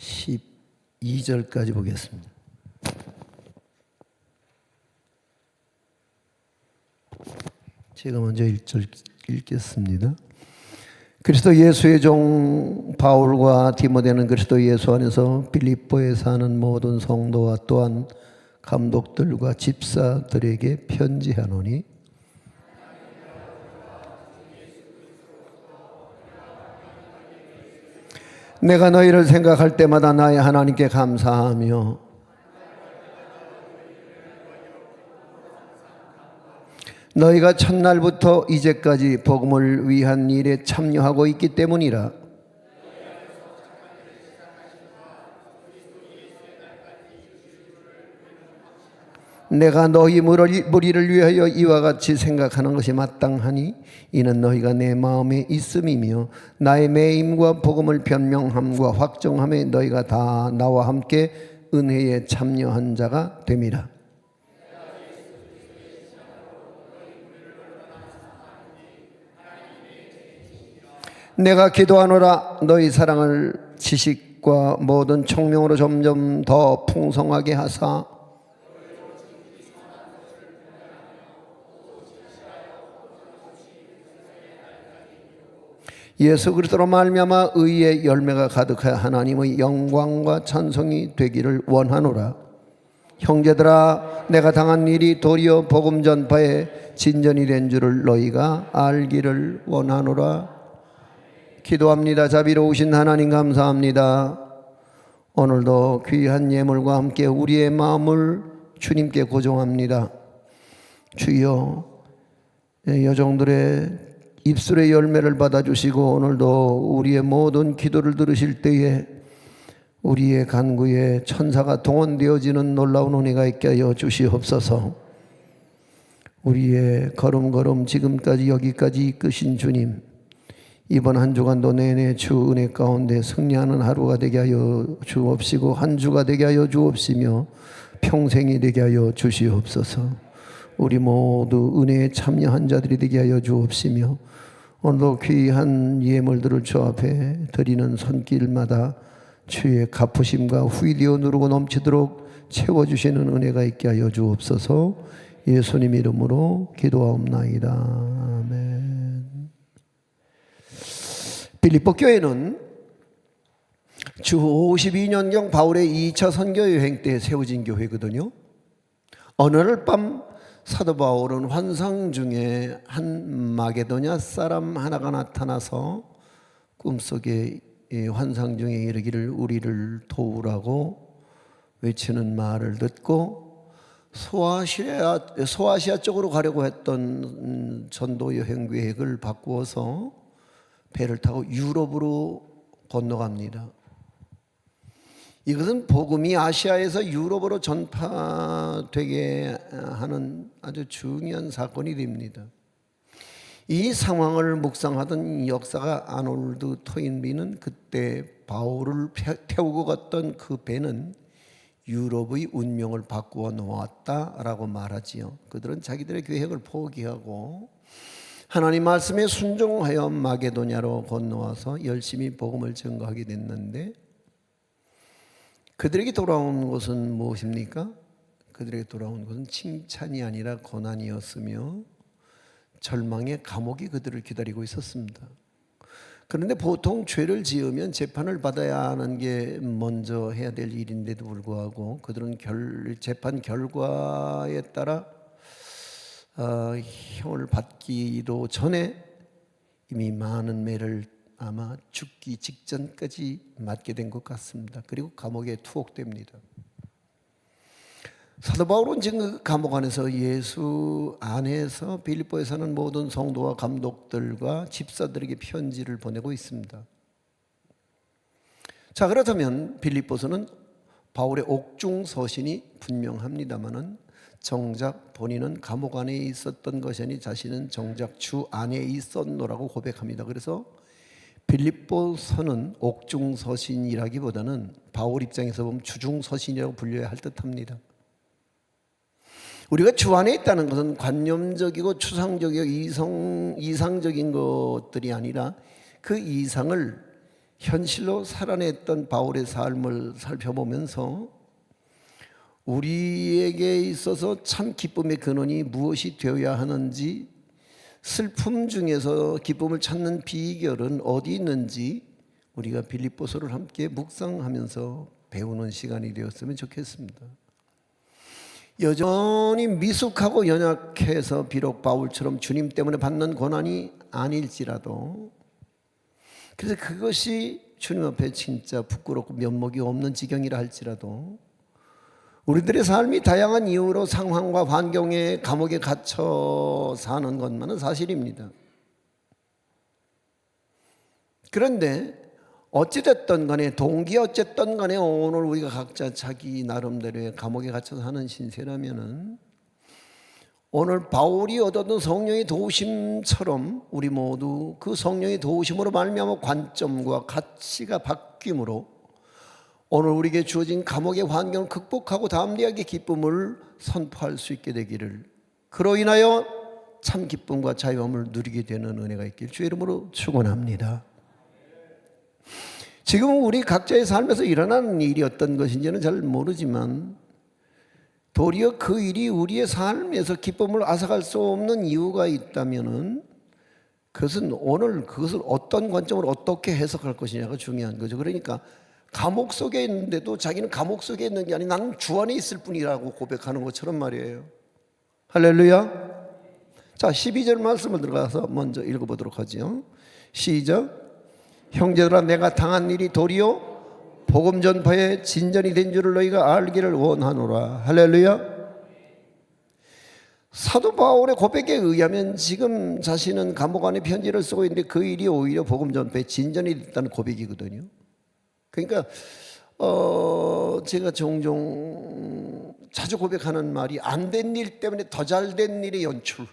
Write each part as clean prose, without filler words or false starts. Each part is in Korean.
12절까지 보겠습니다. 제가 먼저 1절 읽겠습니다. 그리스도 예수의 종 바울과 디모데는 그리스도 예수 안에서 빌립보에 사는 모든 성도와 또한 감독들과 집사들에게 편지하노니 내가 너희를 생각할 때마다 나의 하나님께 감사하며 너희가 첫날부터 이제까지 복음을 위한 일에 참여하고 있기 때문이라. 내가 너희 무리를 위하여 이와 같이 생각하는 것이 마땅하니 이는 너희가 내 마음에 있음이며 나의 매임과 복음을 변명함과 확정함에 너희가 다 나와 함께 은혜에 참여한 자가 됨이라. 내가 기도하노라 너희 사랑을 지식과 모든 총명으로 점점 더 풍성하게 하사 예수 그리스도로 말미암아 의의 열매가 가득하여 하나님의 영광과 찬송이 되기를 원하노라. 형제들아 내가 당한 일이 도리어 복음 전파에 진전이 된 줄을 너희가 알기를 원하노라. 기도합니다. 자비로우신 하나님 감사합니다. 오늘도 귀한 예물과 함께 우리의 마음을 주님께 고정합니다. 주여 여종들의 입술의 열매를 받아주시고 오늘도 우리의 모든 기도를 들으실 때에 우리의 간구에 천사가 동원되어지는 놀라운 은혜가 있게 하여 주시옵소서. 우리의 걸음걸음 지금까지 여기까지 이끄신 주님, 이번 한 주간도 내내 주 은혜 가운데 승리하는 하루가 되게 하여 주옵시고 한 주가 되게 하여 주옵시며 평생이 되게 하여 주시옵소서. 우리 모두 은혜에 참여한 자들이 되게 하여 주옵시며 오늘도 귀한 예물들을 주 앞에 드리는 손길마다 주의 갚으심과 후이되어 누르고 넘치도록 채워주시는 은혜가 있게 하여 주옵소서. 예수님 이름으로 기도하옵나이다. 아멘. 빌립보 교회는 주 52년경 바울의 2차 선교 여행 때 세워진 교회거든요. 어느 날 밤 사도 바울은 환상 중에 한 마게도냐 사람 하나가 나타나서 꿈속에 환상 중에 이르기를 우리를 도우라고 외치는 말을 듣고 소아시아 쪽으로 가려고 했던 전도 여행 계획을 바꾸어서 배를 타고 유럽으로 건너갑니다. 이것은 복음이 아시아에서 유럽으로 전파되게 하는 아주 중요한 사건이 됩니다. 이 상황을 묵상하던 역사가 아놀드 토인비는 그때 바울을 태우고 갔던 그 배는 유럽의 운명을 바꾸어 놓았다라고 말하지요. 그들은 자기들의 계획을 포기하고 하나님 말씀에 순종하여 마게도냐로 건너와서 열심히 복음을 전거하게 됐는데 그들에게 돌아온 것은 무엇입니까? 그들에게 돌아온 것은 칭찬이 아니라 고난이었으며 절망의 감옥이 그들을 기다리고 있었습니다. 그런데 보통 죄를 지으면 재판을 받아야 하는 게 먼저 해야 될 일인데도 불구하고 그들은 재판 결과에 따라 형을 받기도 전에 이미 많은 매를 아마 죽기 직전까지 맞게 된 것 같습니다. 그리고 감옥에 투옥됩니다. 사도 바울은 지금 그 감옥 안에서 예수 안에서 빌립보에 사는 모든 성도와 감독들과 집사들에게 편지를 보내고 있습니다. 자, 그렇다면 빌립보서는 바울의 옥중 서신이 분명합니다마는 정작 본인은 감옥 안에 있었던 것이 아니 자신은 정작 주 안에 있었노라고 고백합니다. 그래서 빌립보서는 옥중서신이라기보다는 바울 입장에서 보면 주중서신이라고 불려야 할 듯합니다. 우리가 주 안에 있다는 것은 관념적이고 추상적이고 이상적인 것들이 아니라 그 이상을 현실로 살아냈던 바울의 삶을 살펴보면서 우리에게 있어서 참 기쁨의 근원이 무엇이 되어야 하는지, 슬픔 중에서 기쁨을 찾는 비결은 어디 있는지 우리가 빌립보서를 함께 묵상하면서 배우는 시간이 되었으면 좋겠습니다. 여전히 미숙하고 연약해서 비록 바울처럼 주님 때문에 받는 고난이 아닐지라도, 그래서 그것이 주님 앞에 진짜 부끄럽고 면목이 없는 지경이라 할지라도 우리들의 삶이 다양한 이유로 상황과 환경에 감옥에 갇혀 사는 것만은 사실입니다. 그런데 어찌됐든 간에, 동기 어쨌든 간에 오늘 우리가 각자 자기 나름대로의 감옥에 갇혀서 사는 신세라면은 오늘 바울이 얻었던 성령의 도우심처럼 우리 모두 그 성령의 도우심으로 말미암아 관점과 가치가 바뀜으로 오늘 우리에게 주어진 감옥의 환경을 극복하고 담대하게 기쁨을 선포할 수 있게 되기를, 그로 인하여 참 기쁨과 자유함을 누리게 되는 은혜가 있길 주의 이름으로 축원합니다. 지금 우리 각자의 삶에서 일어나는 일이 어떤 것인지는 잘 모르지만 도리어 그 일이 우리의 삶에서 기쁨을 앗아갈 수 없는 이유가 있다면은 그것은 오늘 그것을 어떤 관점으로 어떻게 해석할 것이냐가 중요한 거죠. 그러니까 감옥 속에 있는데도 자기는 감옥 속에 있는 게 아니라 나는 주 안에 있을 뿐이라고 고백하는 것처럼 말이에요. 할렐루야. 자, 12절 말씀을 들어가서 먼저 읽어보도록 하죠. 시작. 형제들아, 내가 당한 일이 도리어 복음 전파에 진전이 된 줄을 너희가 알기를 원하노라. 할렐루야. 사도 바울의 고백에 의하면 지금 자신은 감옥 안에 편지를 쓰고 있는데 그 일이 오히려 복음 전파에 진전이 됐다는 고백이거든요. 그러니까 제가 종종 자주 고백하는 말이 안 된 일 때문에 더 잘 된 일의 연출,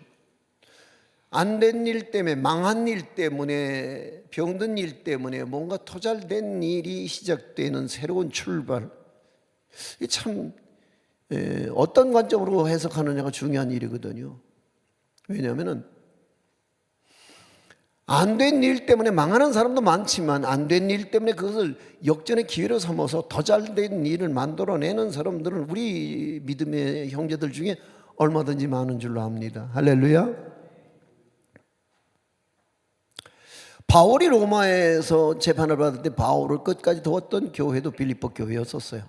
안 된 일 때문에, 망한 일 때문에, 병든 일 때문에 뭔가 더 잘 된 일이 시작되는 새로운 출발. 이게 참 어떤 관점으로 해석하느냐가 중요한 일이거든요. 왜냐하면 안 된 일 때문에 망하는 사람도 많지만 안 된 일 때문에 그것을 역전의 기회로 삼아서 더 잘 된 일을 만들어내는 사람들은 우리 믿음의 형제들 중에 얼마든지 많은 줄로 압니다. 할렐루야. 바울이 로마에서 재판을 받을 때 바울을 끝까지 도왔던 교회도 빌립보 교회였었어요.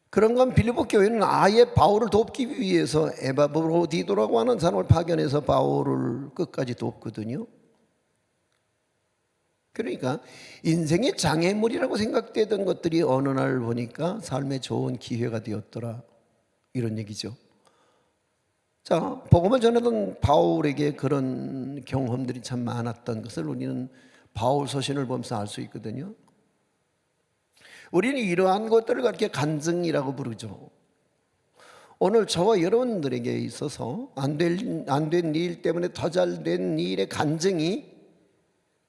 그런 건 빌립보 교회는 아예 바울을 돕기 위해서 에바브로디도라고 하는 사람을 파견해서 바울을 끝까지 돕거든요. 그러니까 인생의 장애물이라고 생각되던 것들이 어느 날 보니까 삶의 좋은 기회가 되었더라, 이런 얘기죠. 자, 복음을 전하던 바울에게 그런 경험들이 참 많았던 것을 우리는 바울 서신을 보면서 알 수 있거든요. 우리는 이러한 것들을 그렇게 간증이라고 부르죠. 오늘 저와 여러분들에게 있어서 안 된 일 때문에 더 잘 된 일의 간증이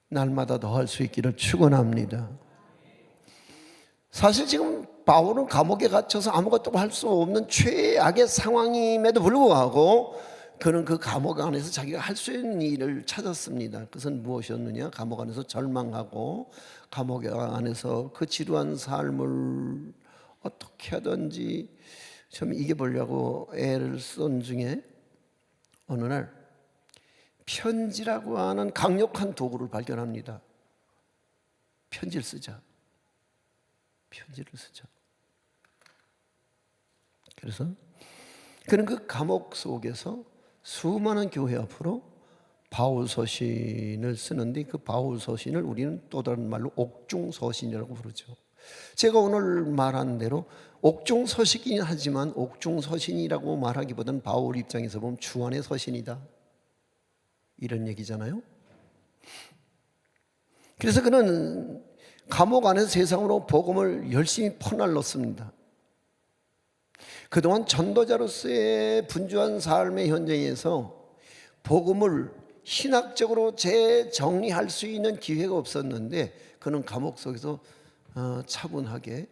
날마다 더 할 수 있기를 축원합니다. 사실 지금 바울은 감옥에 갇혀서 아무것도 할 수 없는 최악의 상황임에도 불구하고 그는 그 감옥 안에서 자기가 할 수 있는 일을 찾았습니다. 그것은 무엇이었느냐? 감옥 안에서 절망하고 감옥 안에서 그 지루한 삶을 어떻게 하든지 좀 이겨보려고 애를 쓴 중에 어느 날 편지라고 하는 강력한 도구를 발견합니다. 편지를 쓰자. 그래서 그는 그 감옥 속에서 수많은 교회 앞으로 바울 서신을 쓰는데 그 바울 서신을 우리는 또 다른 말로 옥중 서신이라고 부르죠. 제가 오늘 말한 대로 옥중 서신이긴 하지만 옥중 서신이라고 말하기보다는 바울 입장에서 보면 주안의 서신이다, 이런 얘기잖아요. 그래서 그는 감옥 안에서 세상으로 복음을 열심히 퍼날랐습니다. 그동안 전도자로서의 분주한 삶의 현장에서 복음을 신학적으로 재정리할 수 있는 기회가 없었는데 그는 감옥 속에서 차분하게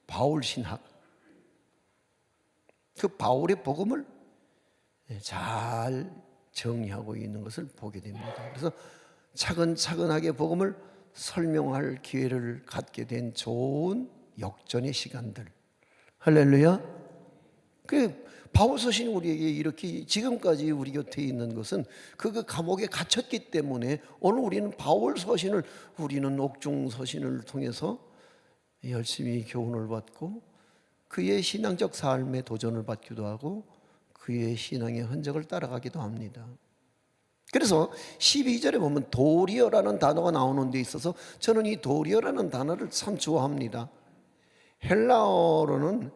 바울 신학, 그 바울의 복음을 잘 정리하고 있는 것을 보게 됩니다. 그래서 차근차근하게 복음을 설명할 기회를 갖게 된 좋은 역전의 시간들. 할렐루야. 그 바울 서신이 우리에게 이렇게 지금까지 우리 곁에 있는 것은 그 감옥에 갇혔기 때문에 오늘 우리는 바울 서신을, 우리는 옥중 서신을 통해서 열심히 교훈을 받고 그의 신앙적 삶에 도전을 받기도 하고 그의 신앙의 흔적을 따라가기도 합니다. 그래서 12절에 보면 도리어라는 단어가 나오는 데 있어서 저는 이 도리어라는 단어를 참 좋아합니다. 헬라어로는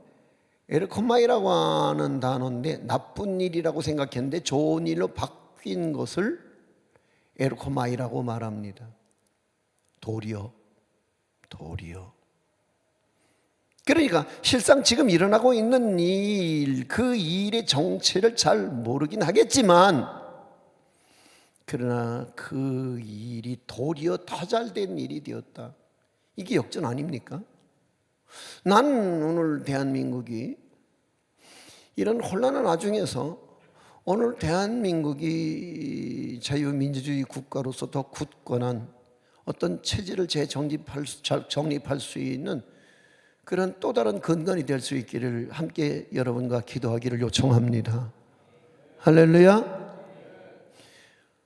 에르코마이라고 하는 단어인데 나쁜 일이라고 생각했는데 좋은 일로 바뀐 것을 에르코마이라고 말합니다. 도리어. 그러니까 실상 지금 일어나고 있는 일, 그 일의 정체를 잘 모르긴 하겠지만, 그러나 그 일이 도리어 더 잘된 일이 되었다. 이게 역전 아닙니까? 난 오늘 대한민국이 이런 혼란한 와중에서 오늘 대한민국이 자유민주주의 국가로서 더 굳건한 어떤 체제를 정립할 수 있는 그런 또 다른 근간이 될 수 있기를 함께 여러분과 기도하기를 요청합니다. 할렐루야.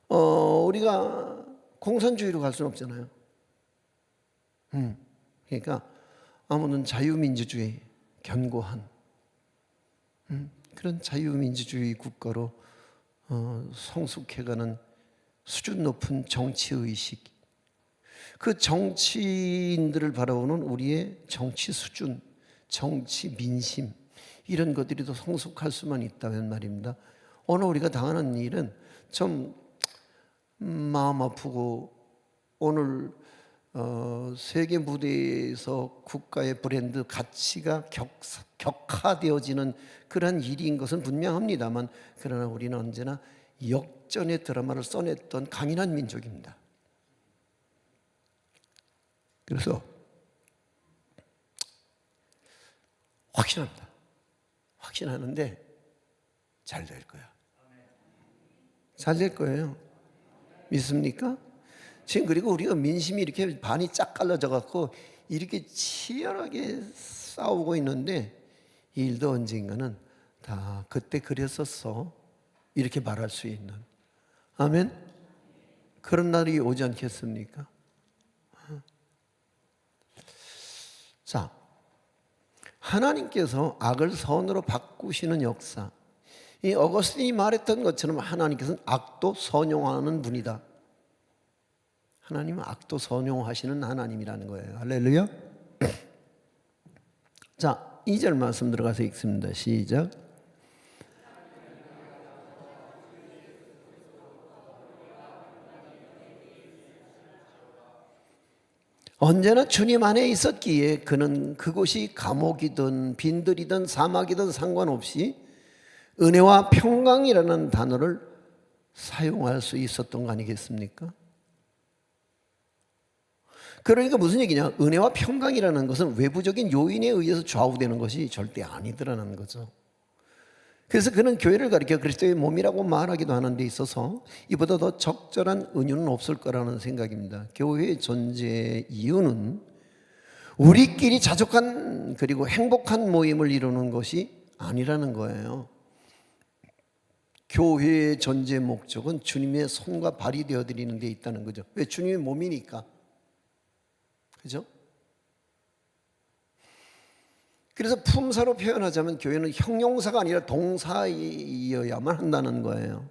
우리가 공산주의로 갈 수는 없잖아요. 그러니까 아무튼 자유민주주의 견고한 그런 자유민주주의 국가로 성숙해가는 수준 높은 정치의식, 그 정치인들을 바라보는 우리의 정치 수준, 정치 민심, 이런 것들이 더 성숙할 수만 있다면 말입니다. 오늘 우리가 당하는 일은 좀 마음 아프고, 오늘 세계 무대에서 국가의 브랜드 가치가 격화되어지는 그런 일인 것은 분명합니다만, 그러나 우리는 언제나 역전의 드라마를 써냈던 강인한 민족입니다. 그래서 확신하는데 잘 될 거야. 잘 될 거예요. 믿습니까? 지금 그리고 우리가 민심이 이렇게 반이 쫙 갈라져 갖고 이렇게 치열하게 싸우고 있는데, 이 일도 언젠가는 다 그때 그랬었어 이렇게 말할 수 있는, 아멘. 그런 날이 오지 않겠습니까? 자, 하나님께서 악을 선으로 바꾸시는 역사, 이 어거스틴이 말했던 것처럼 하나님께서는 악도 선용하는 분이다. 하나님은 악도 선용하시는 하나님이라는 거예요. 할렐루야. 자, 2절 말씀 들어가서 읽습니다. 시작. 언제나 주님 안에 있었기에 그는 그곳이 감옥이든 빈들이든 사막이든 상관없이 은혜와 평강이라는 단어를 사용할 수 있었던 거 아니겠습니까? 그러니까 무슨 얘기냐? 은혜와 평강이라는 것은 외부적인 요인에 의해서 좌우되는 것이 절대 아니더라는 거죠. 그래서 그는 교회를 가리켜 그리스도의 몸이라고 말하기도 하는 데 있어서 이보다 더 적절한 은유는 없을 거라는 생각입니다. 교회의 존재의 이유는 우리끼리 자족한 그리고 행복한 모임을 이루는 것이 아니라는 거예요. 교회의 존재 목적은 주님의 손과 발이 되어드리는 데 있다는 거죠. 왜? 주님의 몸이니까. 그죠? 그래서 품사로 표현하자면 교회는 형용사가 아니라 동사이어야만 한다는 거예요.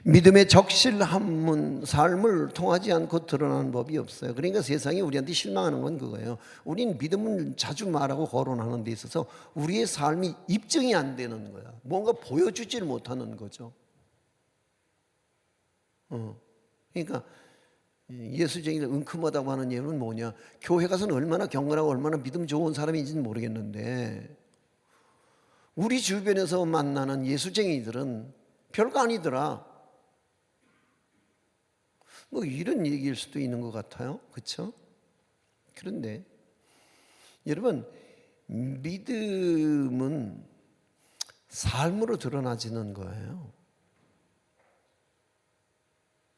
믿음의 적실한 삶을 통하지 않고 드러나는 법이 없어요. 그러니까 세상이 우리한테 실망하는 건 그거예요. 우린 믿음을 자주 말하고 거론하는 데 있어서 우리의 삶이 입증이 안 되는 거야. 뭔가 보여주지를 못하는 거죠. 그러니까 예수쟁이들 은큼하다고 하는 이유는 뭐냐? 교회 가서는 얼마나 경건하고 얼마나 믿음 좋은 사람인지는 모르겠는데 우리 주변에서 만나는 예수쟁이들은 별거 아니더라, 뭐 이런 얘기일 수도 있는 것 같아요. 그렇죠? 그런데 여러분, 믿음은 삶으로 드러나지는 거예요.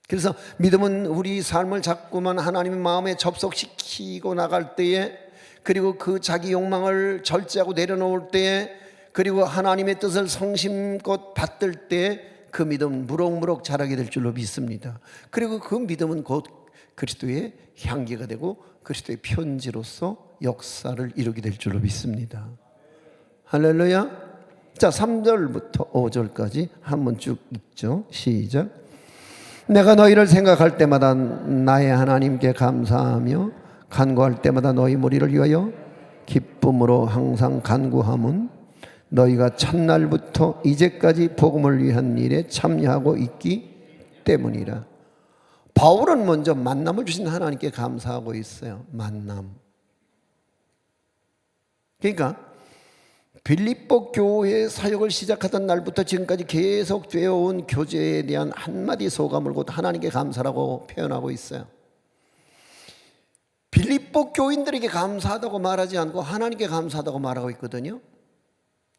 그래서 믿음은 우리 삶을 자꾸만 하나님의 마음에 접속시키고 나갈 때에, 그리고 그 자기 욕망을 절제하고 내려놓을 때에, 그리고 하나님의 뜻을 성심껏 받들 때에 그 믿음은 무럭무럭 자라게 될 줄로 믿습니다. 그리고 그 믿음은 곧 그리스도의 향기가 되고 그리스도의 편지로서 역사를 이루게 될 줄로 믿습니다. 할렐루야. 자, 3절부터 5절까지 한번 쭉 읽죠. 시작. 내가 너희를 생각할 때마다 나의 하나님께 감사하며 간구할 때마다 너희 무리를 위하여 기쁨으로 항상 간구함은 너희가 첫날부터 이제까지 복음을 위한 일에 참여하고 있기 때문이라. 바울은 먼저 만남을 주신 하나님께 감사하고 있어요. 만남. 그러니까 빌립보 교회 사역을 시작하던 날부터 지금까지 계속 되어온 교제에 대한 한마디 소감을 곧 하나님께 감사라고 표현하고 있어요. 빌립보 교인들에게 감사하다고 말하지 않고 하나님께 감사하다고 말하고 있거든요.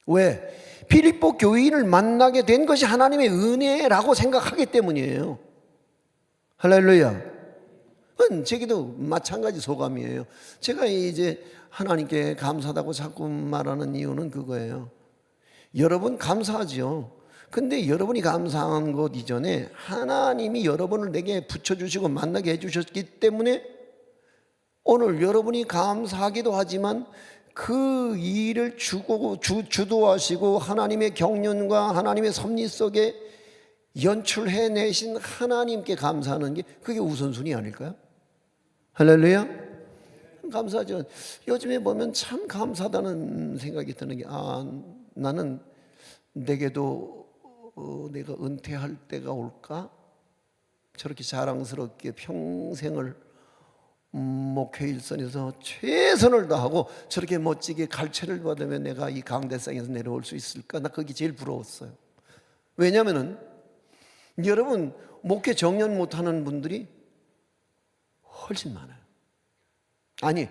왜? 빌립보 교인을 만나게 된 것이 하나님의 은혜라고 생각하기 때문이에요. 할렐루야. 제게도 마찬가지 소감이에요. 제가 이제 하나님께 감사하다고 자꾸 말하는 이유는 그거예요. 여러분 감사하죠. 근데 여러분이 감사한 것 이전에 하나님이 여러분을 내게 붙여주시고 만나게 해주셨기 때문에 오늘 여러분이 감사하기도 하지만 그 일을 주도하시고 하나님의 경륜과 하나님의 섭리 속에 연출해내신 하나님께 감사하는 게 그게 우선순위 아닐까요? 할렐루야. 감사하죠. 요즘에 보면 참 감사하다는 생각이 드는 게, 나는 내게도 내가 은퇴할 때가 올까? 저렇게 자랑스럽게 평생을 목회 일선에서 최선을 다하고 저렇게 멋지게 갈채를 받으면 내가 이 강대상에서 내려올 수 있을까? 나 그게 제일 부러웠어요. 왜냐하면 여러분 목회 정년 못하는 분들이 훨씬 많아요. 아니,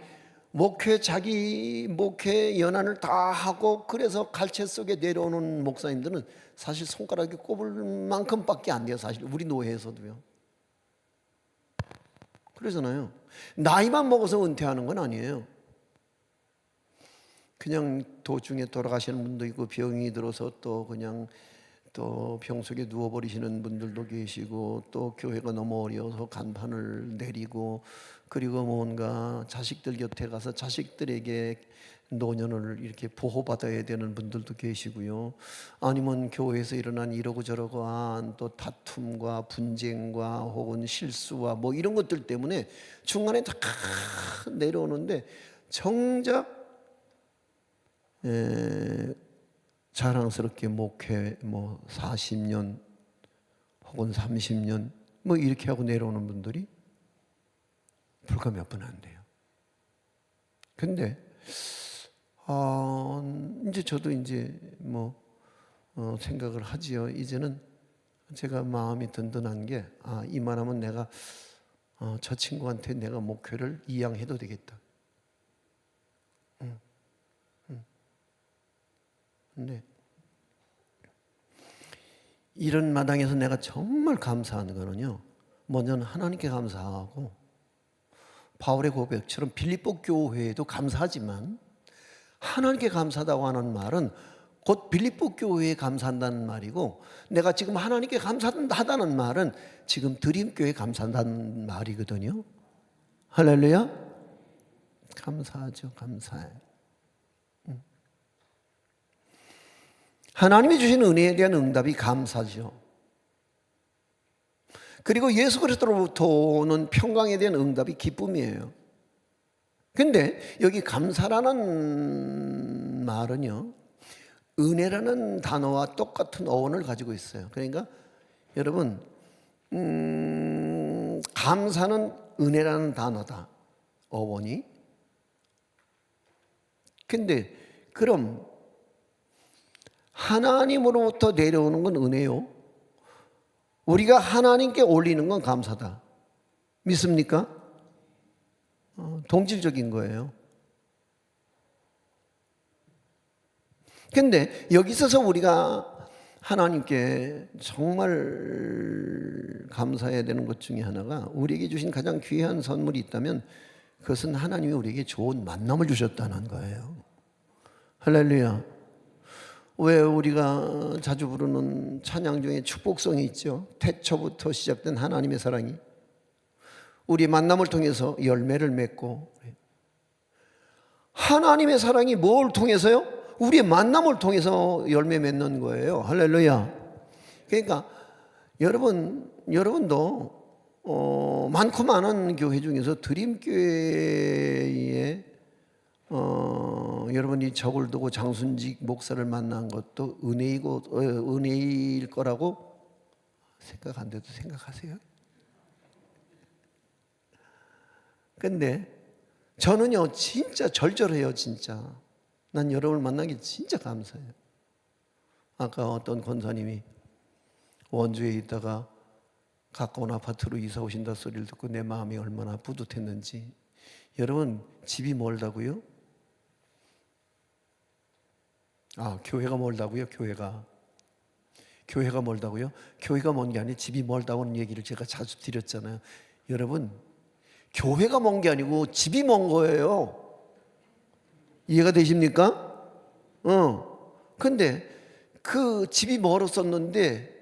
자기 목회 연한을 다 하고 그래서 갈채 속에 내려오는 목사님들은 사실 손가락에 꼽을 만큼밖에 안 돼요. 사실 우리 노회에서도요. 그러잖아요. 나이만 먹어서 은퇴하는 건 아니에요. 그냥 도중에 돌아가시는 분도 있고 병이 들어서 또 그냥 또 병 속에 누워버리시는 분들도 계시고, 또 교회가 너무 어려워서 간판을 내리고, 그리고 뭔가 자식들 곁에 가서 자식들에게 노년을 이렇게 보호받아야 되는 분들도 계시고요. 아니면 교회에서 일어난 이러고 저러고 한 또 다툼과 분쟁과 혹은 실수와 뭐 이런 것들 때문에 중간에 다 내려오는데, 정작 자랑스럽게 목회 40년 혹은 30년 뭐 이렇게 하고 내려오는 분들이 불과 몇 분 안 돼요. 근데 이제 저도 이제 생각을 하지요. 이제는 제가 마음이 든든한 게, 이만하면 내가 저 친구한테 내가 목회를 이양해도 되겠다. 근데 이런 마당에서 내가 정말 감사한 거는요, 먼저는 하나님께 감사하고, 바울의 고백처럼 빌립보 교회에도 감사하지만 하나님께 감사하다고 하는 말은 곧 빌립보 교회에 감사한다는 말이고, 내가 지금 하나님께 감사하다는 말은 지금 드림교회에 감사한다는 말이거든요. 할렐루야. 감사하죠. 감사해요. 하나님이 주신 은혜에 대한 응답이 감사죠. 그리고 예수 그리스도로부터 오는 평강에 대한 응답이 기쁨이에요. 근데 여기 감사라는 말은요, 은혜라는 단어와 똑같은 어원을 가지고 있어요. 그러니까 여러분, 감사는 은혜라는 단어다, 어원이. 근데 그럼 하나님으로부터 내려오는 건 은혜요, 우리가 하나님께 올리는 건 감사다. 믿습니까? 동질적인 거예요. 근데 여기 있어서 우리가 하나님께 정말 감사해야 되는 것 중에 하나가 우리에게 주신 가장 귀한 선물이 있다면 그것은 하나님이 우리에게 좋은 만남을 주셨다는 거예요. 할렐루야. 왜 우리가 자주 부르는 찬양 중에 축복성이 있죠. 태초부터 시작된 하나님의 사랑이 우리 만남을 통해서 열매를 맺고, 하나님의 사랑이 뭘 통해서요? 우리의 만남을 통해서 열매 맺는 거예요. 할렐루야. 그러니까 여러분도 많고 많은 교회 중에서 드림교회에 여러분이 적을 두고 장순직 목사를 만난 것도 은혜일 거라고 생각 안 돼도 생각하세요. 근데 저는요 진짜 절절해요. 진짜 난 여러분을 만나기 진짜 감사해요. 아까 어떤 권사님이 원주에 있다가 가까운 아파트로 이사 오신다 소리를 듣고 내 마음이 얼마나 뿌듯했는지. 여러분 집이 멀다고요? 교회가 멀다고요? 교회가 멀다고요? 교회가 먼 게 아니라 집이 멀다고는 얘기를 제가 자주 드렸잖아요. 여러분 교회가 먼 게 아니고 집이 먼 거예요. 이해가 되십니까? 근데 그 집이 멀었었는데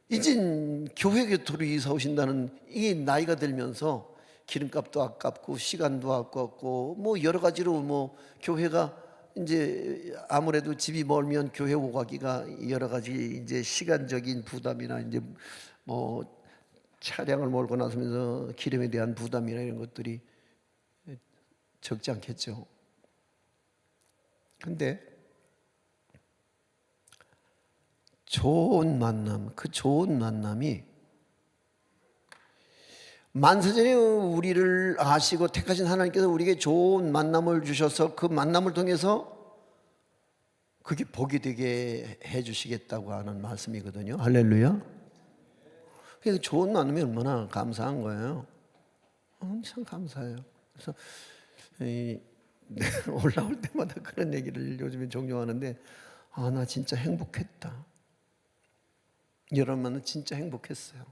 이젠 교회 곁으로 이사 오신다는, 이게 나이가 들면서 기름값도 아깝고 시간도 아깝고 뭐 여러 가지로 뭐 교회가 이제 아무래도 집이 멀면 교회 오가기가 여러 가지 이제 시간적인 부담이나 이제 뭐 차량을 몰고 나서면서 기름에 대한 부담이나 이런 것들이 적지 않겠죠. 근데 좋은 만남, 그 좋은 만남이 만세전에 우리를 아시고 택하신 하나님께서 우리에게 좋은 만남을 주셔서 그 만남을 통해서 그게 복이 되게 해주시겠다고 하는 말씀이거든요. 할렐루야. 그러니까 좋은 만남이 얼마나 감사한 거예요. 엄청 감사해요. 그래서 올라올 때마다 그런 얘기를 요즘에 종종 하는데, 나 진짜 행복했다. 여러분은 진짜 행복했어요.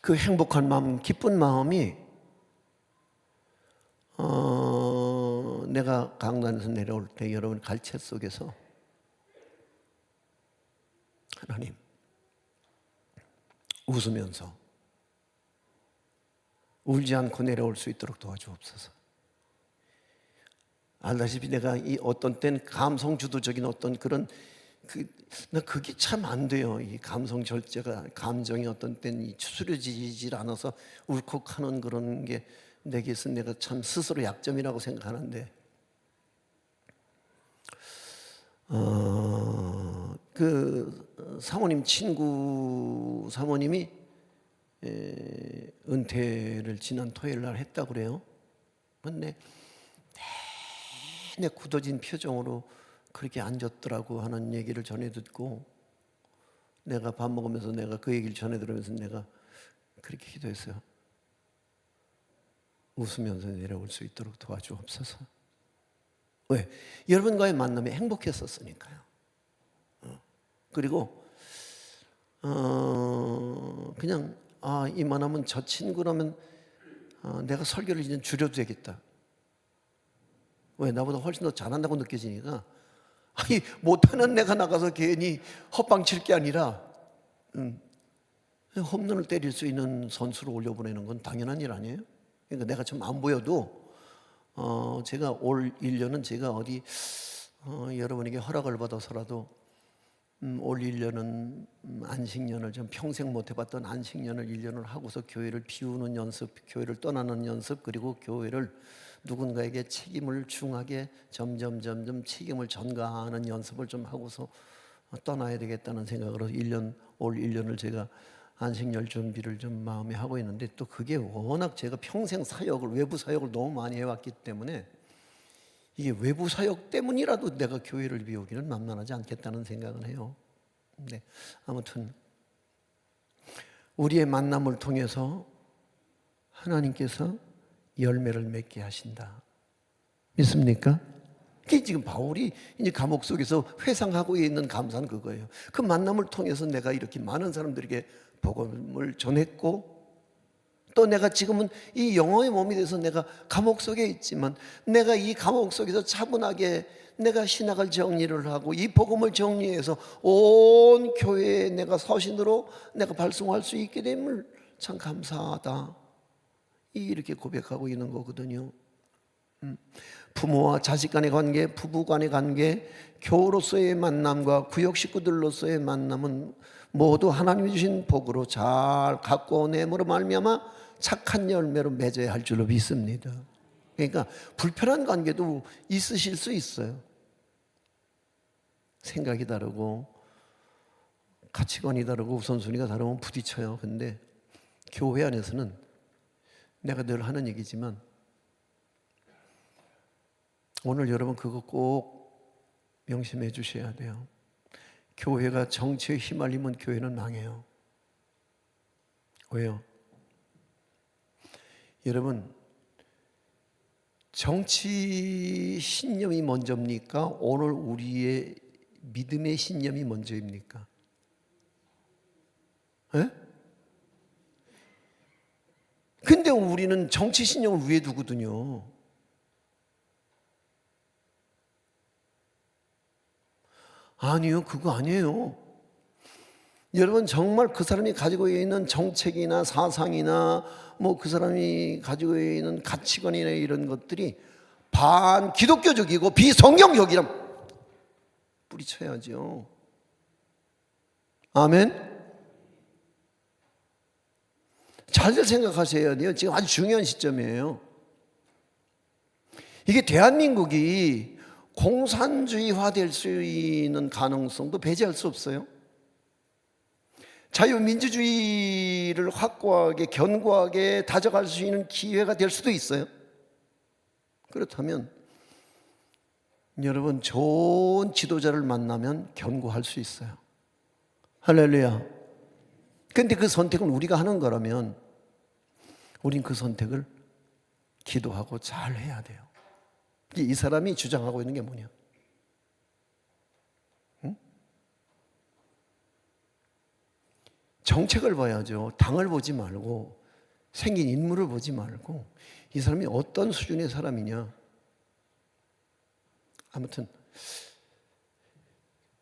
그 행복한 마음, 기쁜 마음이 내가 강단에서 내려올 때 여러분 갈채 속에서 하나님 웃으면서 울지 않고 내려올 수 있도록 도와주옵소서. 알다시피 내가 이 어떤 때는 감성 주도적인 어떤 그런 나 그게 참 안 돼요. 이 감성 절제가, 감정이 어떤 때는 추스려지질 않아서 울컥하는 그런 게 내게서 내가 참 스스로 약점이라고 생각하는데, 그 사모님 친구 사모님이 은퇴를 지난 토요일 날 했다고 그래요. 근데 내내 굳어진 표정으로 그렇게 앉았더라고 하는 얘기를 전해 듣고, 내가 밥 먹으면서 내가 그 얘기를 전해 들으면서 내가 그렇게 기도했어요. 웃으면서 내려올 수 있도록 도와주옵소서. 왜? 여러분과의 만남이 행복했었으니까요. 그리고 그냥 이만하면 저 친구라면 내가 설교를 이제 줄여도 되겠다. 왜? 나보다 훨씬 더 잘한다고 느껴지니까, 못하는 내가 나가서 괜히 헛방 칠 게 아니라 홈런을 때릴 수 있는 선수로 올려보내는 건 당연한 일 아니에요? 그러니까 내가 좀 안 보여도 제가 올 1년은 제가 어디 여러분에게 허락을 받아서라도 올 1년은 안식년을 좀 평생 못 해봤던 안식년을 1년을 하고서 교회를 비우는 연습, 교회를 떠나는 연습, 그리고 교회를 누군가에게 책임을 중하게 점점 책임을 전가하는 연습을 좀 하고서 떠나야 되겠다는 생각으로 올 1년을 제가 안식년 준비를 좀 마음에 하고 있는데, 또 그게 워낙 제가 평생 사역을, 외부 사역을 너무 많이 해왔기 때문에 이게 외부 사역 때문이라도 내가 교회를 비우기는 만만하지 않겠다는 생각은 해요. 네, 아무튼 우리의 만남을 통해서 하나님께서 열매를 맺게 하신다. 믿습니까? 그게 지금 바울이 이제 감옥 속에서 회상하고 있는 감사는 그거예요. 그 만남을 통해서 내가 이렇게 많은 사람들에게 복음을 전했고, 또 내가 지금은 이 영혼의 몸이 돼서 내가 감옥 속에 있지만 내가 이 감옥 속에서 차분하게 내가 신학을 정리를 하고 이 복음을 정리해서 온 교회에 내가 서신으로 내가 발송할 수 있게 됨을 참 감사하다, 이렇게 고백하고 있는 거거든요. 부모와 자식 간의 관계, 부부 간의 관계, 교우로서의 만남과 구역 식구들로서의 만남은 모두 하나님이 주신 복으로 잘 갖고 내므로 말미암아 착한 열매로 맺어야 할 줄로 믿습니다. 그러니까 불편한 관계도 있으실 수 있어요. 생각이 다르고 가치관이 다르고 우선순위가 다르면 부딪혀요. 근데 교회 안에서는 내가 늘 하는 얘기지만 오늘 여러분 그거 꼭 명심해 주셔야 돼요. 교회가 정치에 휘말리면 교회는 망해요. 왜요? 여러분, 정치 신념이 먼저입니까? 오늘 우리의 믿음의 신념이 먼저입니까? 예? 근데 우리는 정치 신념을 위에 두거든요. 아니요, 그거 아니에요. 여러분, 정말 그 사람이 가지고 있는 정책이나 사상이나 뭐 그 사람이 가지고 있는 가치관이나 이런 것들이 반기독교적이고 비성경적이라면 뿌리쳐야죠. 아멘. 잘들 생각하셔야 돼요. 지금 아주 중요한 시점이에요. 이게 대한민국이 공산주의화 될 수 있는 가능성도 배제할 수 없어요. 자유민주주의를 확고하게 견고하게 다져갈 수 있는 기회가 될 수도 있어요. 그렇다면 여러분, 좋은 지도자를 만나면 견고할 수 있어요. 할렐루야. 그런데 그 선택은 우리가 하는 거라면 우린 그 선택을 기도하고 잘 해야 돼요. 이 사람이 주장하고 있는 게 뭐냐? 응? 정책을 봐야죠. 당을 보지 말고, 생긴 인물을 보지 말고, 이 사람이 어떤 수준의 사람이냐. 아무튼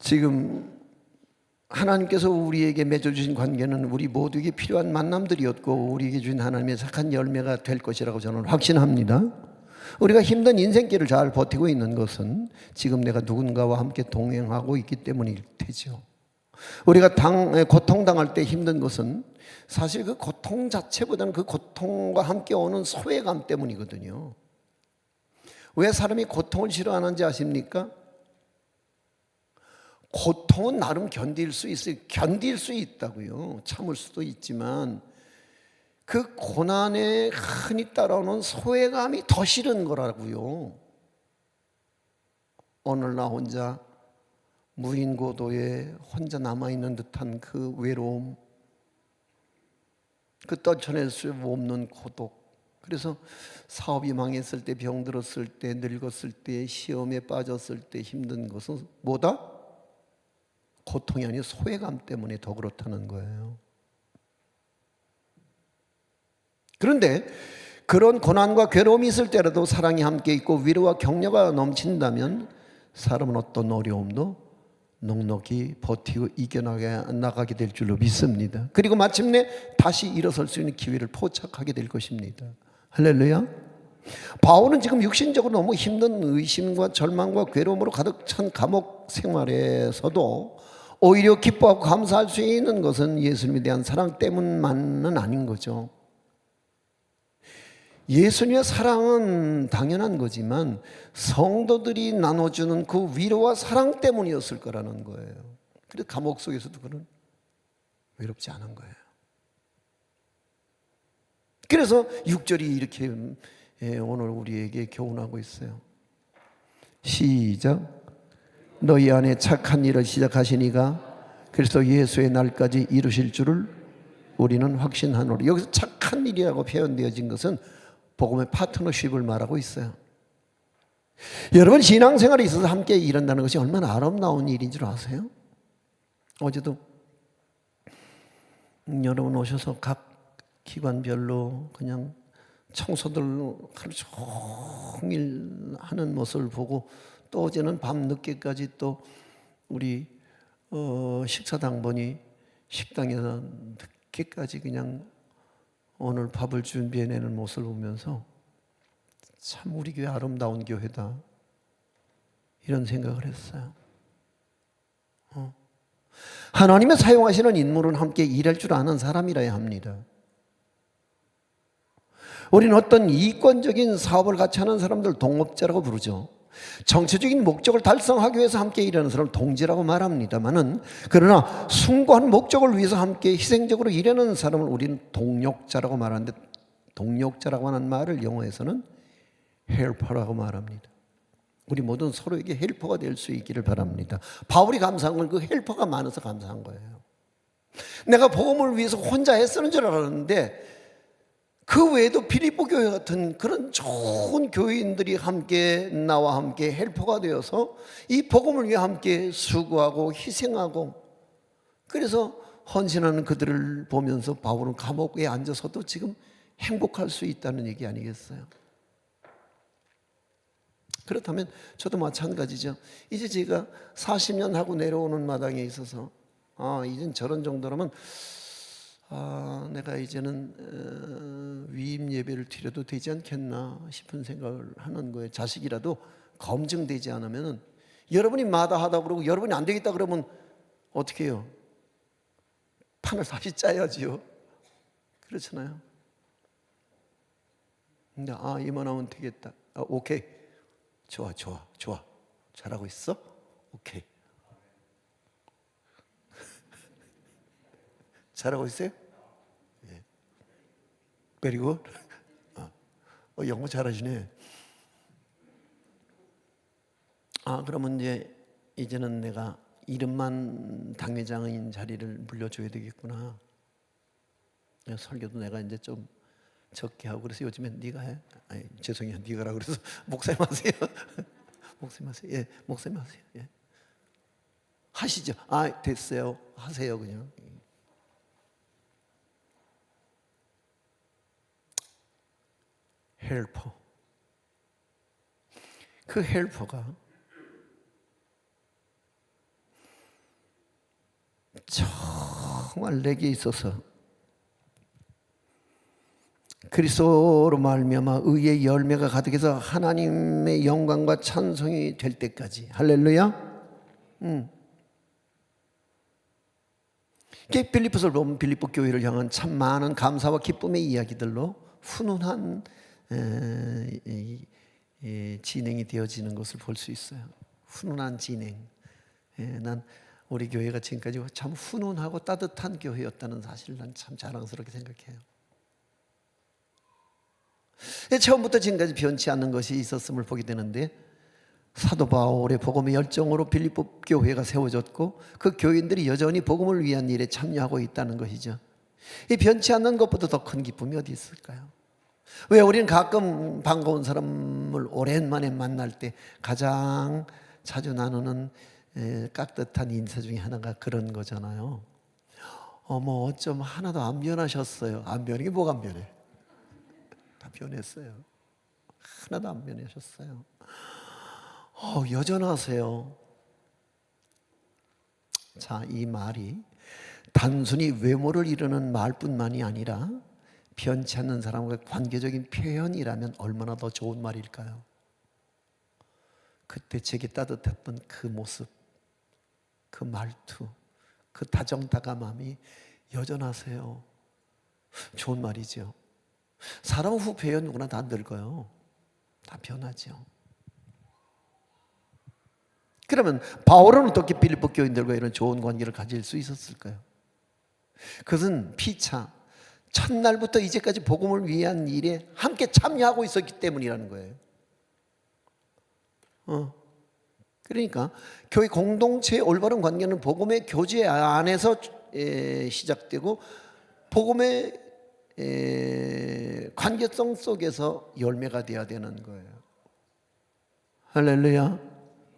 지금 하나님께서 우리에게 맺어주신 관계는 우리 모두에게 필요한 만남들이었고 우리에게 주신 하나님의 착한 열매가 될 것이라고 저는 확신합니다. 우리가 힘든 인생길을 잘 버티고 있는 것은 지금 내가 누군가와 함께 동행하고 있기 때문일 테죠. 우리가 고통당할 때 힘든 것은 사실 그 고통 자체보다는 그 고통과 함께 오는 소외감 때문이거든요. 왜 사람이 고통을 싫어하는지 아십니까? 고통은 나름 견딜 수 있어요. 견딜 수 있다고요. 참을 수도 있지만 그 고난에 흔히 따라오는 소외감이 더 싫은 거라고요. 오늘 나 혼자 무인고도에 혼자 남아있는 듯한 그 외로움, 그 떨쳐낼 수 없는 고독. 그래서 사업이 망했을 때, 병들었을 때, 늙었을 때, 시험에 빠졌을 때 힘든 것은 뭐다? 고통이 아니라 소외감 때문에 더 그렇다는 거예요. 그런데 그런 고난과 괴로움이 있을 때라도 사랑이 함께 있고 위로와 격려가 넘친다면 사람은 어떤 어려움도 넉넉히 버티고 이겨나가게 될 줄로 믿습니다. 그리고 마침내 다시 일어설 수 있는 기회를 포착하게 될 것입니다. 할렐루야. 바울은 지금 육신적으로 너무 힘든 의심과 절망과 괴로움으로 가득 찬 감옥 생활에서도 오히려 기뻐하고 감사할 수 있는 것은 예수님에 대한 사랑 때문만은 아닌 거죠. 예수님의 사랑은 당연한 거지만 성도들이 나눠주는 그 위로와 사랑 때문이었을 거라는 거예요. 그래서 감옥 속에서도 그는 외롭지 않은 거예요. 그래서 6절이 이렇게 오늘 우리에게 교훈하고 있어요. 시작. 너희 안에 착한 일을 시작하시니가 그래서 예수의 날까지 이루실 줄을 우리는 확신하노라. 여기서 착한 일이라고 표현되어진 것은 복음의 파트너십을 말하고 있어요. 여러분 신앙생활에 있어서 함께 일한다는 것이 얼마나 아름다운 일인 줄 아세요? 어제도 여러분 오셔서 각 기관별로 그냥 청소들 하루 종일 하는 모습을 보고, 또 어제는 밤 늦게까지 또 우리 식사당 보니 식당에서 늦게까지 그냥 오늘 밥을 준비해내는 모습을 보면서 참 우리 교회 아름다운 교회다, 이런 생각을 했어요. 하나님의 사용하시는 인물은 함께 일할 줄 아는 사람이라야 합니다. 우리는 어떤 이권적인 사업을 같이 하는 사람들 동업자라고 부르죠. 정치적인 목적을 달성하기 위해서 함께 일하는 사람을 동지라고 말합니다만은, 그러나 숭고한 목적을 위해서 함께 희생적으로 일하는 사람을 우리는 동력자라고 말하는데, 동력자라고 하는 말을 영어에서는 헬퍼라고 말합니다. 우리 모두는 서로에게 헬퍼가 될 수 있기를 바랍니다. 바울이 감사한 건 그 헬퍼가 많아서 감사한 거예요. 내가 복음을 위해서 혼자 애쓰는 줄 알았는데 그 외에도 빌립보 교회 같은 그런 좋은 교인들이 함께 나와 함께 헬퍼가 되어서 이 복음을 위해 함께 수고하고 희생하고, 그래서 헌신하는 그들을 보면서 바울은 감옥에 앉아서도 지금 행복할 수 있다는 얘기 아니겠어요? 그렇다면 저도 마찬가지죠. 이제 제가 40년 하고 내려오는 마당에 있어서 이젠 저런 정도라면 내가 이제는 위임 예배를 드려도 되지 않겠나 싶은 생각을 하는 거예요. 자식이라도 검증되지 않으면, 여러분이 마다하다 그러고 여러분이 안 되겠다 그러면 어떻게 해요? 판을 다시 짜야지요. 그렇잖아요. 근데 이만하면 되겠다. 오케이. 좋아. 잘하고 있어? 오케이. 잘하고 있어요? 예. 그리고 영어 잘하시네. 그러면 이제는 내가 이름만 당회장인 자리를 물려줘야 되겠구나. 설교도 내가 이제 좀 적게 하고, 그래서 요즘엔 네가 해. 죄송해요, 네가 하라고 그래서 목사님 하세요. 목사님 하세요. 예, 목사님 하세요. 예. 하시죠. 됐어요. 하세요 그냥. 헬퍼. 그 헬퍼가 정말 내게 있어서 그리스도로 말미암아 의의 열매가 가득해서 하나님의 영광과 찬송이 될 때까지. 할렐루야. 빌립보서를 보면 빌립보 교회를 향한 참 많은 감사와 기쁨의 이야기들로 훈훈한 진행이 되어지는 것을 볼 수 있어요. 훈훈한 진행. 난 우리 교회가 지금까지 참 훈훈하고 따뜻한 교회였다는 사실을 난 참 자랑스럽게 생각해요. 처음부터 지금까지 변치 않는 것이 있었음을 보게 되는데, 사도 바울의 복음의 열정으로 빌립보 교회가 세워졌고 그 교인들이 여전히 복음을 위한 일에 참여하고 있다는 것이죠. 이 변치 않는 것보다 더 큰 기쁨이 어디 있을까요? 왜 우리는 가끔 반가운 사람을 오랜만에 만날 때 가장 자주 나누는 깍듯한 인사 중에 하나가 그런 거잖아요. 어쩜 하나도 안 변하셨어요. 안 변한 게 뭐가 안 변해? 다 변했어요. 하나도 안 변하셨어요. 여전하세요. 자, 이 말이 단순히 외모를 이루는 말뿐만이 아니라 변치 않는 사람과 관계적인 표현이라면 얼마나 더 좋은 말일까요? 그때 제게 따뜻했던 그 모습, 그 말투, 그 다정다감함이 여전하세요. 좋은 말이죠. 사람 후 배연 누구나 다 늙어요. 다 변하죠. 그러면 바울은 어떻게 빌립보 교인들과 이런 좋은 관계를 가질 수 있었을까요? 그것은 피차 첫날부터 이제까지 복음을 위한 일에 함께 참여하고 있었기 때문이라는 거예요. 그러니까 교회 공동체의 올바른 관계는 복음의 교제 안에서 시작되고 복음의 관계성 속에서 열매가 되어야 되는 거예요. 할렐루야.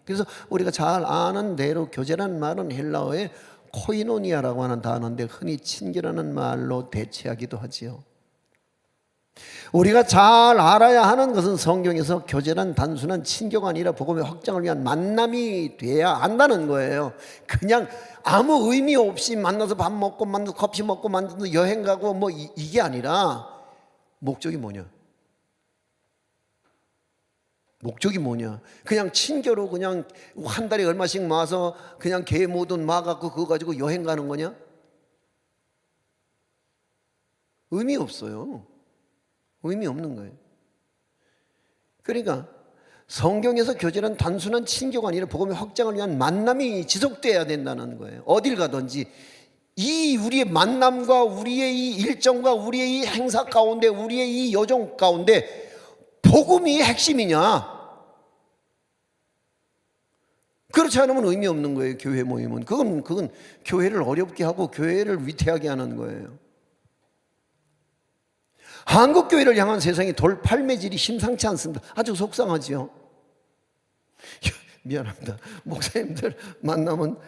그래서 우리가 잘 아는 대로 교제라는 말은 헬라어의 코이노니아라고 하는 단어인데 흔히 친교라는 말로 대체하기도 하지요. 우리가 잘 알아야 하는 것은 성경에서 교제란 단순한 친교가 아니라 복음의 확장을 위한 만남이 돼야 한다는 거예요. 그냥 아무 의미 없이 만나서 밥 먹고 만나서 커피 먹고 만나서 여행 가고 뭐 이게 아니라 목적이 뭐냐? 목적이 뭐냐? 그냥 친교로 그냥 한 달에 얼마씩 모아서 그냥 개 모든 모아갖고 그거 가지고 여행 가는 거냐? 의미 없어요. 의미 없는 거예요. 그러니까 성경에서 교제란 단순한 친교가 아니라 복음의 확장을 위한 만남이 지속돼야 된다는 거예요. 어딜 가든지 이 우리의 만남과 우리의 이 일정과 우리의 이 행사 가운데 우리의 이 여정 가운데 복음이 핵심이냐? 그렇지 않으면 의미 없는 거예요. 교회 모임은 그건 교회를 어렵게 하고 교회를 위태하게 하는 거예요. 한국 교회를 향한 세상의 돌팔매질이 심상치 않습니다. 아주 속상하지요. 미안합니다. 목사님들 만나면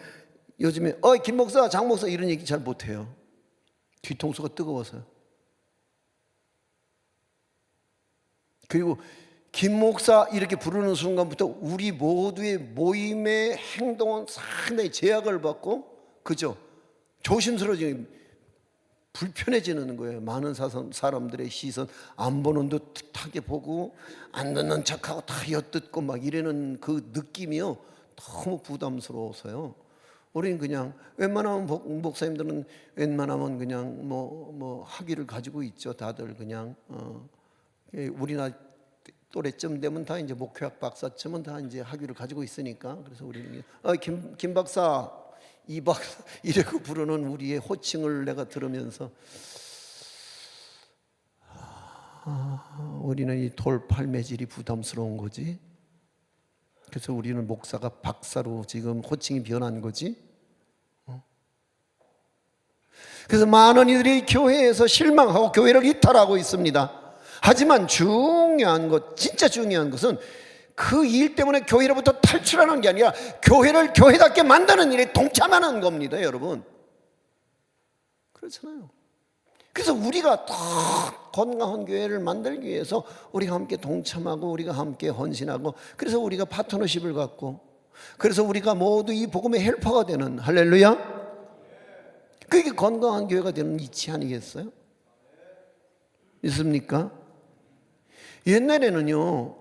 요즘에 김 목사, 장 목사 이런 얘기 잘 못해요. 뒤통수가 뜨거워서요. 그리고 김 목사 이렇게 부르는 순간부터 우리 모두의 모임의 행동은 상당히 제약을 받고, 그죠? 조심스러워지는, 불편해지는 거예요. 많은 사람들의 시선 안 보는 듯하게 보고 안 듣는 척하고 다 엿듣고 막 이러는 그 느낌이요, 너무 부담스러워서요. 우리는 그냥 웬만하면 목사님들은 웬만하면 그냥 뭐 학위를 가지고 있죠. 다들 그냥 우리나라 또래쯤 되면 다 이제 목회학 박사쯤은 다 이제 학위를 가지고 있으니까. 그래서 우리는 김 박사, 이 박사 이래고 부르는 우리의 호칭을 내가 들으면서 우리는 이 돌팔매질이 부담스러운 거지. 그래서 우리는 목사가 박사로 지금 호칭이 변한 거지. 그래서 많은 이들이 교회에서 실망하고 교회를 이탈하고 있습니다. 하지만 중요한 것, 진짜 중요한 것은 그 일 때문에 교회로부터 탈출하는 게 아니라 교회를 교회답게 만드는 일에 동참하는 겁니다, 여러분. 그렇잖아요. 그래서 우리가 더 건강한 교회를 만들기 위해서 우리가 함께 동참하고 우리가 함께 헌신하고, 그래서 우리가 파트너십을 갖고, 그래서 우리가 모두 이 복음의 헬퍼가 되는, 할렐루야, 그게 건강한 교회가 되는 이치 아니겠어요? 있습니까? 옛날에는요,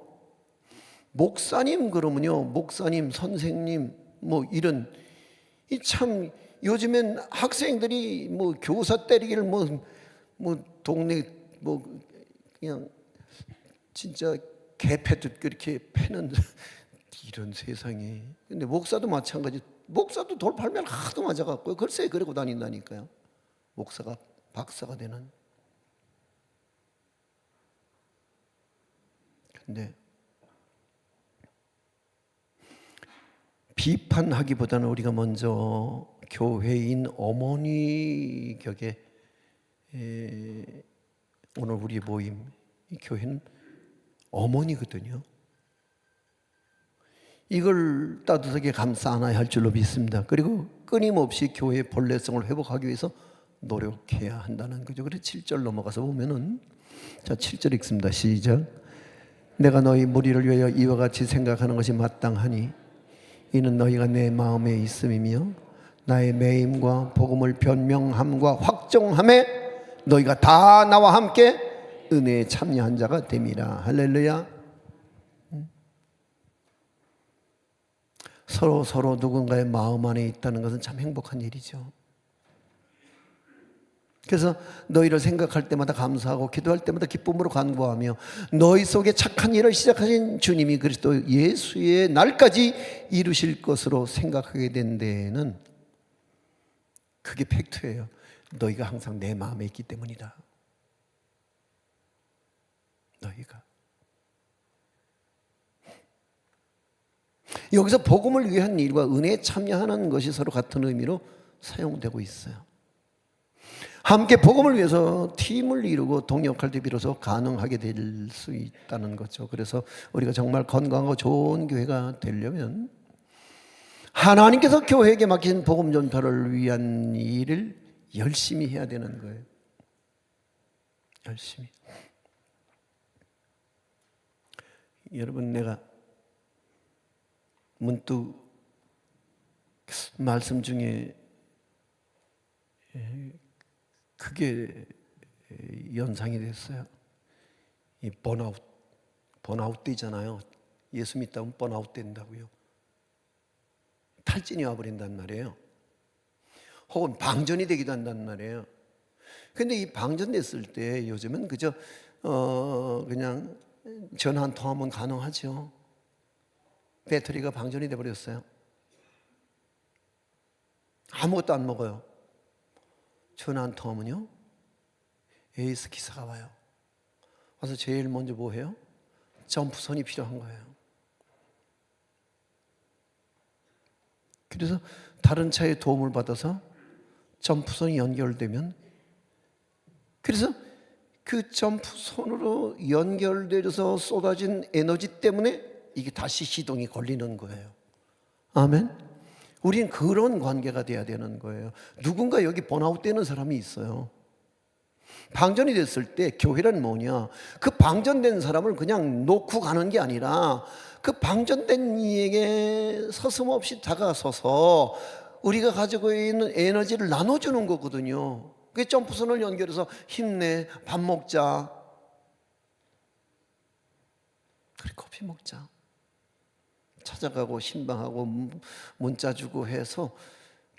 목사님 그러면요, 목사님, 선생님 뭐 이런, 이 참 요즘엔 학생들이 뭐 교사 때리기를 뭐 동네 뭐 그냥 진짜 개 패듯 그렇게 패는 이런 세상에. 근데 목사도 마찬가지. 목사도 돌팔면 하도 맞아갖고요. 글쎄 그러고 다닌다니까요. 목사가 박사가 되는. 근데 비판하기보다는 우리가 먼저 교회인 어머니 격에, 오늘 우리의 모임, 이 교회는 어머니거든요. 이걸 따뜻하게 감싸 안아야 할 줄로 믿습니다. 그리고 끊임없이 교회의 본래성을 회복하기 위해서 노력해야 한다는 거죠. 그래서 7절 넘어가서 보면은, 자 7절 읽습니다. 시작. 내가 너희 무리를 위하여 이와 같이 생각하는 것이 마땅하니 이는 너희가 내 마음에 있음이며 나의 매임과 복음을 변명함과 확정함에 너희가 다 나와 함께 은혜에 참여한 자가 됨이라. 할렐루야. 서로 누군가의 마음 안에 있다는 것은 참 행복한 일이죠. 그래서 너희를 생각할 때마다 감사하고 기도할 때마다 기쁨으로 간구하며 너희 속에 착한 일을 시작하신 주님이 그리스도 예수의 날까지 이루실 것으로 생각하게 된 데에는, 그게 팩트예요. 너희가 항상 내 마음에 있기 때문이다. 너희가. 여기서 복음을 위한 일과 은혜에 참여하는 것이 서로 같은 의미로 사용되고 있어요. 함께 복음을 위해서 팀을 이루고 동역할 때 비로소 가능하게 될 수 있다는 거죠. 그래서 우리가 정말 건강하고 좋은 교회가 되려면 하나님께서 교회에게 맡긴 복음 전파를 위한 일을 열심히 해야 되는 거예요. 열심히. 여러분, 내가 문득 말씀 중에 그게 연상이 됐어요. 이 번아웃 되잖아요. 예수 믿다면 번아웃 된다고요. 탈진이 와버린단 말이에요. 혹은 방전이 되기도 한단 말이에요. 근데 이 방전됐을 때 요즘은 그저 그냥 전화 한 통화면 가능하죠. 배터리가 방전이 돼버렸어요. 아무것도 안 먹어요. 전화 한 통화면요, 에이스 기사가 와요. 와서 제일 먼저 뭐 해요? 점프선이 필요한 거예요. 그래서 다른 차의 도움을 받아서 점프선이 연결되면, 그래서 그 점프선으로 연결되어서 쏟아진 에너지 때문에 이게 다시 시동이 걸리는 거예요. 아멘. 우린 그런 관계가 돼야 되는 거예요. 누군가 여기 번아웃 되는 사람이 있어요. 방전이 됐을 때 교회란 뭐냐? 그 방전된 사람을 그냥 놓고 가는 게 아니라 그 방전된 이에게 서슴없이 다가서서 우리가 가지고 있는 에너지를 나눠주는 거거든요. 그게 점프선을 연결해서 힘내, 밥 먹자, 그래 커피 먹자, 찾아가고 신방하고 문자 주고 해서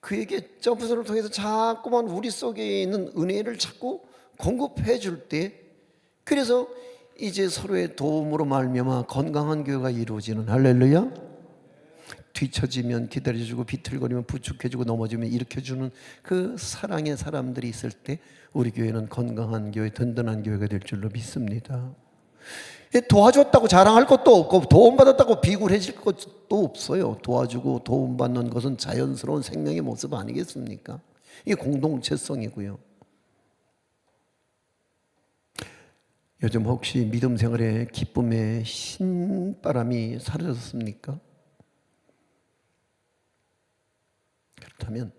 그에게 점프선을 통해서 자꾸만 우리 속에 있는 은혜를 자꾸 공급해 줄 때, 그래서 이제 서로의 도움으로 말미암아 건강한 교회가 이루어지는, 할렐루야. 뒤처지면 기다려주고 비틀거리면 부축해주고 넘어지면 일으켜주는 그 사랑의 사람들이 있을 때 우리 교회는 건강한 교회, 든든한 교회가 될 줄로 믿습니다. 도와줬다고 자랑할 것도 없고 도움받았다고 비굴해질 것도 없어요. 도와주고 도움받는 것은 자연스러운 생명의 모습 아니겠습니까? 이게 공동체성이고요. 요즘 혹시 믿음 생활에 기쁨의 신바람이 사라졌습니까? 그렇다면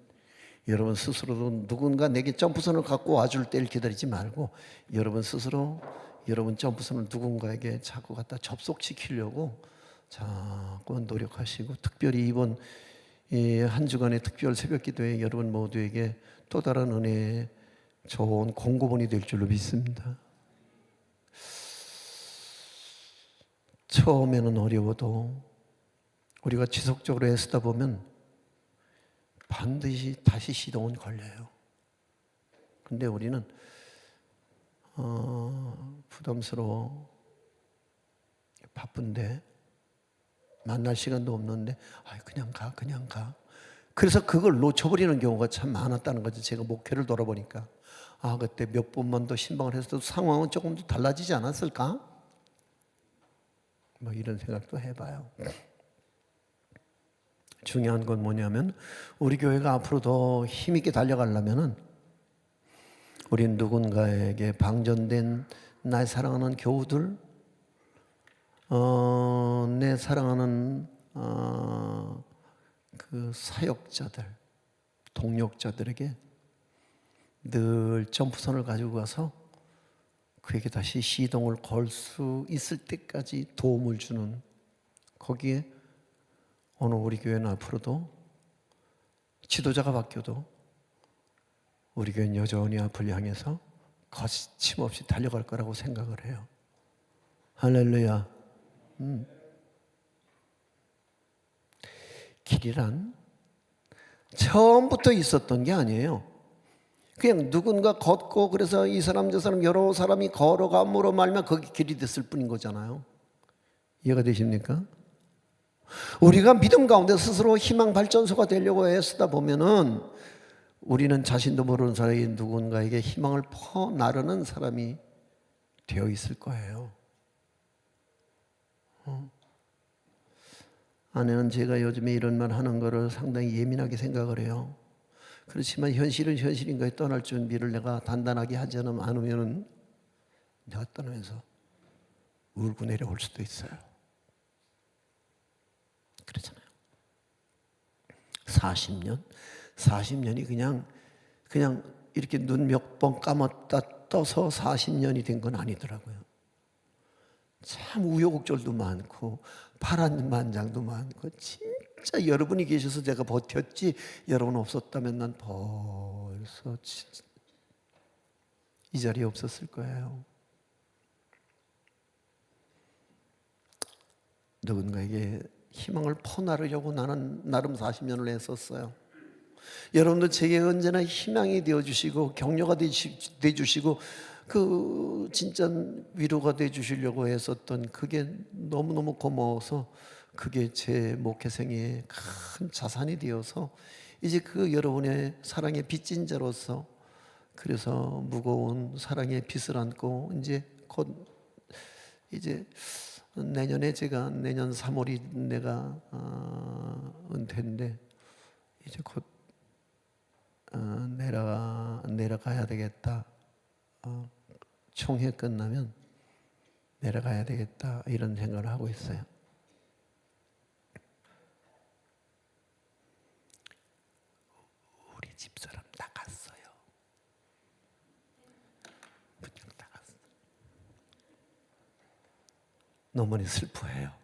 여러분 스스로도 누군가 내게 점프선을 갖고 와줄 때를 기다리지 말고 여러분 스스로 여러분 점프선을 누군가에게 자꾸 갖다 접속시키려고 자꾸 노력하시고, 특별히 이번 한 주간의 특별 새벽 기도에 여러분 모두에게 또 다른 은혜의 좋은 공급원이 될 줄로 믿습니다. 처음에는 어려워도 우리가 지속적으로 애쓰다 보면 반드시 다시 시동은 걸려요. 근데 우리는 부담스러워, 바쁜데 만날 시간도 없는데 그냥 가. 그래서 그걸 놓쳐버리는 경우가 참 많았다는 거죠. 제가 목회를 돌아보니까 그때 몇 번만 더 신방을 했어도 상황은 조금 더 달라지지 않았을까? 뭐 이런 생각도 해봐요. 중요한 건 뭐냐면 우리 교회가 앞으로 더 힘있게 달려가려면은 우린 누군가에게 방전된 나의 사랑하는 교우들, 내 사랑하는 그 사역자들, 동역자들에게 늘 점프선을 가지고 가서 그에게 다시 시동을 걸 수 있을 때까지 도움을 주는, 거기에 오늘 우리 교회는 앞으로도 지도자가 바뀌어도 우리 교회는 여전히 앞을 향해서 거침없이 달려갈 거라고 생각을 해요. 할렐루야. 길이란 처음부터 있었던 게 아니에요. 그냥 누군가 걷고 그래서 이 사람 저 사람 여러 사람이 걸어감으로 말면 거기 길이 됐을 뿐인 거잖아요. 이해가 되십니까? 우리가 믿음 가운데 스스로 희망 발전소가 되려고 애쓰다 보면은 우리는 자신도 모르는 사이에 누군가에게 희망을 퍼나르는 사람이 되어 있을 거예요. 아내는 제가 요즘에 이런 말 하는 거를 상당히 예민하게 생각을 해요. 그렇지만 현실은 현실인 거에 떠날 준비를 내가 단단하게 하지 않으면 내가 떠나면서 울고 내려올 수도 있어요. 그렇잖아요. 40년이 그냥 이렇게 눈 몇 번 감았다 떠서 40년이 된 건 아니더라고요. 참 우여곡절도 많고 파란만장도 많고, 진짜 여러분이 계셔서 제가 버텼지, 여러분 없었다면 난 벌써 이 자리에 없었을 거예요. 누군가에게 희망을 퍼나르려고 나는 나름 40년을 애썼어요. 여러분도 제게 언제나 희망이 되어주시고 격려가 되어주시고 진짜 위로가 되어주시려고 애썼던 그게 너무너무 고마워서 그게 제 목회생의 큰 자산이 되어서 이제 그 여러분의 사랑의 빚진 자로서, 그래서 무거운 사랑의 빚을 안고 이제 내년에 내년 3월이 내가 은퇴인데 이제 곧 내려가야 되겠다. 총회 끝나면 내려가야 되겠다, 이런 생각을 하고 있어요. 우리 집사람 다 갔어요. 그냥 다 갔어. 너무나 슬퍼해요.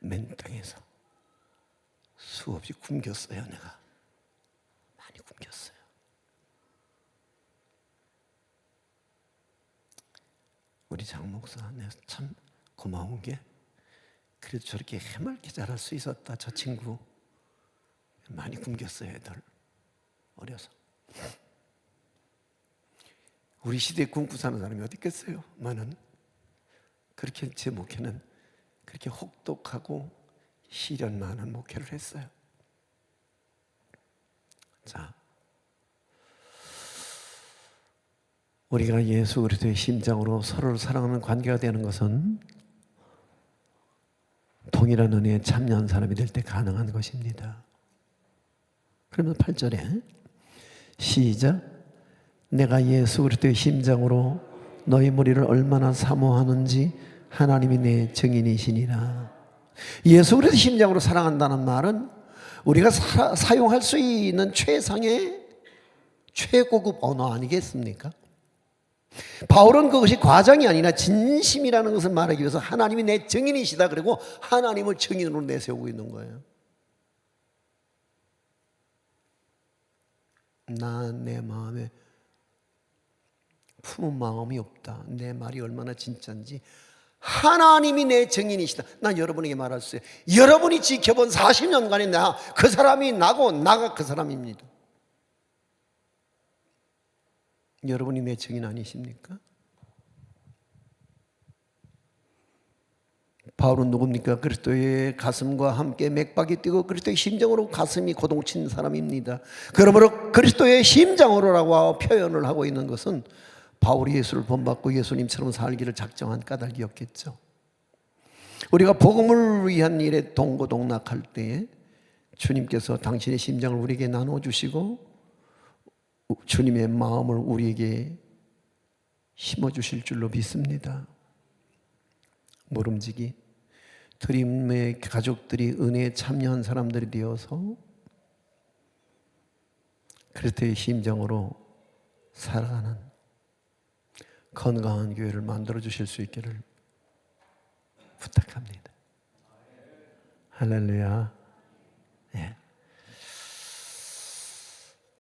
맨 땅에서 수없이 굶겼어요. 내가 많이 굶겼어요. 우리 장 목사, 내가 참 고마운 게 그래도 저렇게 해맑게 자랄 수 있었다. 저 친구 많이 굶겼어요. 애들 어려서. 우리 시대에 굶고 사는 사람이 어디 있겠어요? 많은. 그렇게 제 목회는 그렇게 혹독하고 시련 많은 목회를 했어요. 자, 우리가 예수 그리스도의 심장으로 서로를 사랑하는 관계가 되는 것은 동일한 은혜에 참여한 사람이 될 때 가능한 것입니다. 그러면 8절에 시작. 내가 예수 그리스도의 심장으로 너희 무리를 얼마나 사모하는지 하나님이 내 증인이시니라. 예수 그리스도 심장으로 사랑한다는 말은 우리가 사용할 수 있는 최상의 최고급 언어 아니겠습니까? 바울은 그것이 과장이 아니라 진심이라는 것을 말하기 위해서 하나님이 내 증인이시다, 그리고 하나님을 증인으로 내세우고 있는 거예요. 난 내 마음에 품은 마음이 없다. 내 말이 얼마나 진짜인지 하나님이 내 증인이시다. 난 여러분에게 말할 수 있어요. 여러분이 지켜본 40년간의 그 사람이 나고 나가 그 사람입니다. 여러분이 내 증인 아니십니까? 바울은 누굽니까? 그리스도의 가슴과 함께 맥박이 뛰고 그리스도의 심장으로 가슴이 고동친 사람입니다. 그러므로 그리스도의 심장으로라고 표현을 하고 있는 것은 바울이 예수를 본받고 예수님처럼 살기를 작정한 까닭이었겠죠. 우리가 복음을 위한 일에 동고동락할 때에 주님께서 당신의 심장을 우리에게 나눠주시고 주님의 마음을 우리에게 심어주실 줄로 믿습니다. 모름지기 드림의 가족들이 은혜에 참여한 사람들이 되어서 그리스도의 심장으로 살아가는 건강한 교회를 만들어 주실 수 있기를 부탁합니다. 할렐루야. 예.